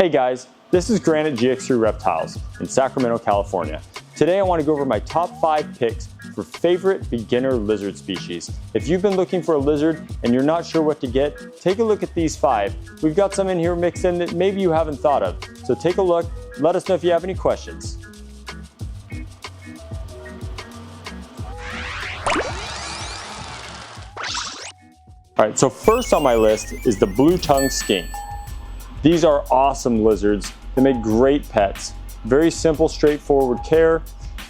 Hey guys, this is Grant at GX3 Reptiles in Sacramento, California. Today I want to go over my top 5 picks for favorite beginner lizard species. If you've been looking for a lizard and you're not sure what to get, take a look at these 5. We've got some in here mixed in that maybe you haven't thought of. So take a look, let us know if you have any questions. Alright, so first on my list is the blue-tongued skink. These are awesome lizards. They make great pets. Very simple, straightforward care.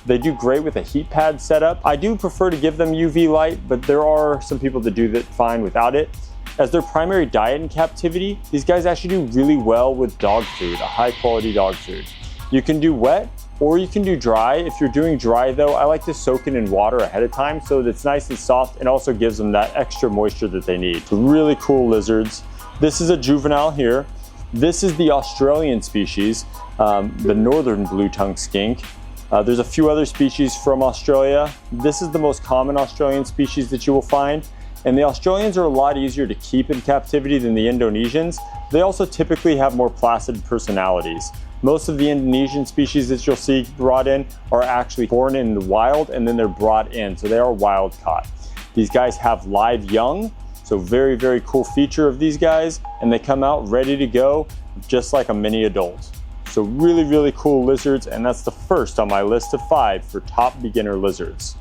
They do great with a heat pad setup. I do prefer to give them UV light, but there are some people that do that fine without it. As their primary diet in captivity, these guys actually do really well with dog food, a high quality dog food. You can do wet or you can do dry. If you're doing dry though, I like to soak it in water ahead of time so that it's nice and soft and also gives them that extra moisture that they need. So really cool lizards. This is a juvenile here. This is the Australian species, the northern blue-tongued skink. There's a few other species from Australia. This is the most common Australian species that you will find. And the Australians are a lot easier to keep in captivity than the Indonesians. They also typically have more placid personalities. Most of the Indonesian species that you'll see brought in are actually born in the wild and then they're brought in, so they are wild caught. These guys have live young. So very, very cool feature of these guys, and they come out ready to go just like a mini adult. So really, really cool lizards, and that's the first on my list of 5 for top beginner lizards.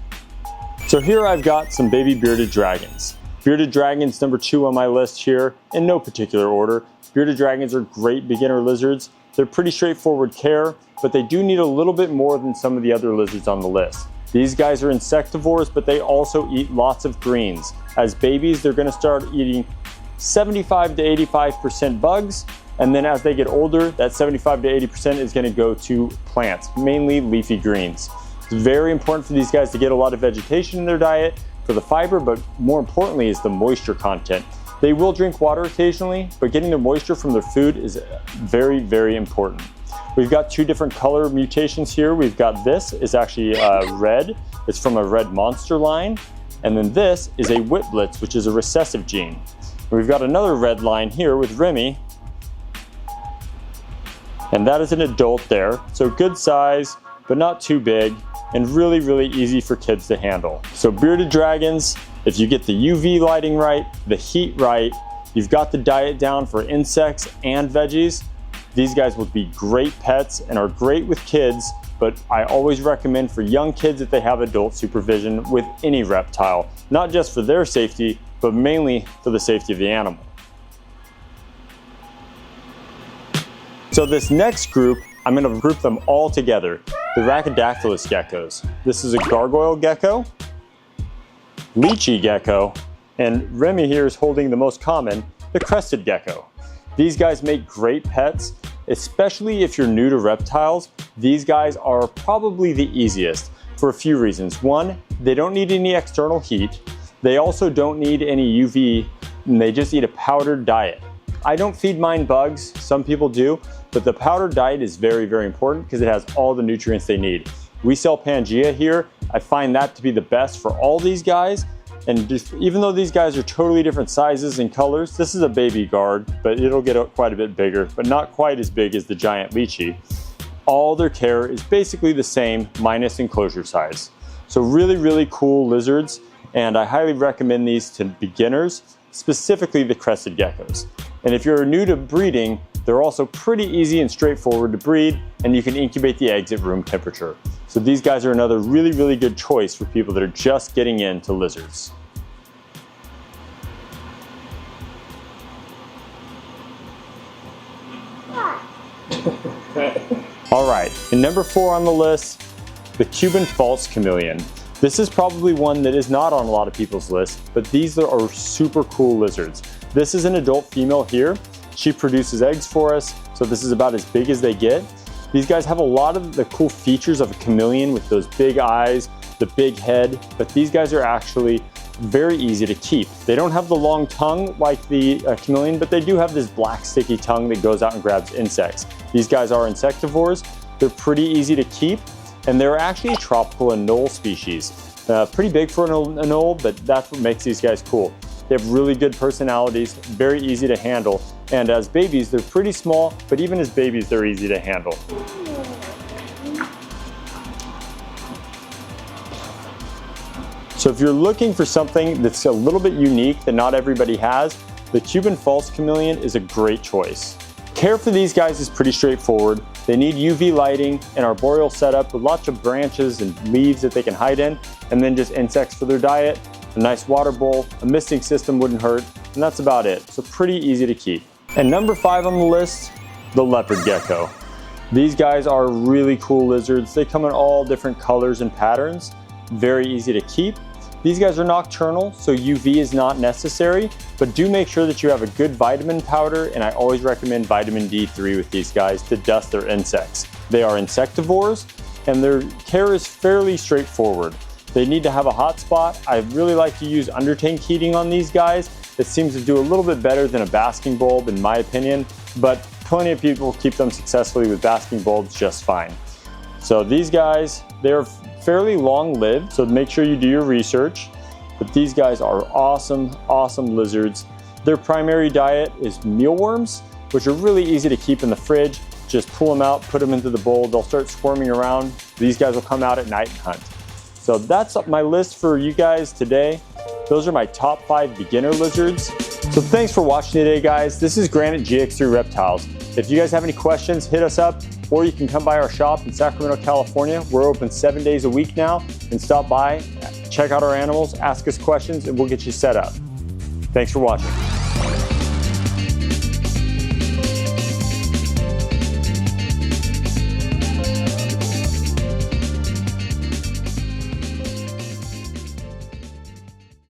So here I've got some baby bearded dragons. Bearded dragons number 2 on my list here, in no particular order. Bearded dragons are great beginner lizards. They're pretty straightforward care, but they do need a little bit more than some of the other lizards on the list. These guys are insectivores, but they also eat lots of greens. As babies, they're gonna start eating 75 to 85% bugs, and then as they get older, that 75 to 80% is gonna go to plants, mainly leafy greens. It's very important for these guys to get a lot of vegetation in their diet for the fiber, but more importantly is the moisture content. They will drink water occasionally, but getting their moisture from their food is very, very important. We've got 2 different color mutations here. We've got this is actually red. It's from a red monster line. And then this is a whitblitz, which is a recessive gene. We've got another red line here with Remy. And that is an adult there. So good size, but not too big, and really, really easy for kids to handle. So bearded dragons, if you get the UV lighting right, the heat right, you've got the diet down for insects and veggies, these guys will be great pets and are great with kids, but I always recommend for young kids that they have adult supervision with any reptile, not just for their safety, but mainly for the safety of the animal. So this next group, I'm going to group them all together. The Rhacodactylus geckos. This is a gargoyle gecko, lychee gecko, and Remy here is holding the most common, the crested gecko. These guys make great pets, especially if you're new to reptiles. These guys are probably the easiest for a few reasons. One, they don't need any external heat. They also don't need any UV, and they just eat a powdered diet. I don't feed mine bugs, some people do, but the powdered diet is very, very important because it has all the nutrients they need. We sell Pangea here. I find that to be the best for all these guys. And just, even though these guys are totally different sizes and colors, this is a baby guard, but it'll get quite a bit bigger, but not quite as big as the giant lychee. All their care is basically the same, minus enclosure size. So really, really cool lizards, and I highly recommend these to beginners, specifically the crested geckos. And if you're new to breeding, they're also pretty easy and straightforward to breed, and you can incubate the eggs at room temperature. So these guys are another really, really good choice for people that are just getting into lizards. All right, and number 4 on the list, the Cuban false chameleon. This is probably one that is not on a lot of people's list, but these are super cool lizards. This is an adult female here. She produces eggs for us, so this is about as big as they get. These guys have a lot of the cool features of a chameleon with those big eyes, the big head, but these guys are actually very easy to keep. They don't have the long tongue like the chameleon, but they do have this black sticky tongue that goes out and grabs insects. These guys are insectivores. They're pretty easy to keep, and they're actually a tropical anole species. Pretty big for an anole, but that's what makes these guys cool. They have really good personalities, very easy to handle, And as babies, they're pretty small, but even as babies, they're easy to handle. So if you're looking for something that's a little bit unique that not everybody has, the Cuban false chameleon is a great choice. Care for these guys is pretty straightforward. They need UV lighting, an arboreal setup with lots of branches and leaves that they can hide in, and then just insects for their diet, a nice water bowl, a misting system wouldn't hurt, and that's about it. So pretty easy to keep. And number 5 on the list, the leopard gecko. These guys are really cool lizards. They come in all different colors and patterns, very easy to keep. These guys are nocturnal, so UV is not necessary, but do make sure that you have a good vitamin powder, and I always recommend vitamin D3 with these guys to dust their insects. They are insectivores, and their care is fairly straightforward. They need to have a hot spot. I really like to use undertank heating on these guys. It seems to do a little bit better than a basking bulb in my opinion, but plenty of people keep them successfully with basking bulbs just fine. So these guys, they're fairly long-lived, so make sure you do your research. But these guys are awesome, awesome lizards. Their primary diet is mealworms, which are really easy to keep in the fridge. Just pull them out, put them into the bowl, they'll start squirming around. These guys will come out at night and hunt. So that's my list for you guys today. Those are my top 5 beginner lizards. So thanks for watching today, guys. This is Grant at GX3 Reptiles. If you guys have any questions, hit us up, or you can come by our shop in Sacramento, California. We're open 7 days a week now, and stop by, check out our animals, ask us questions, and we'll get you set up. Thanks for watching.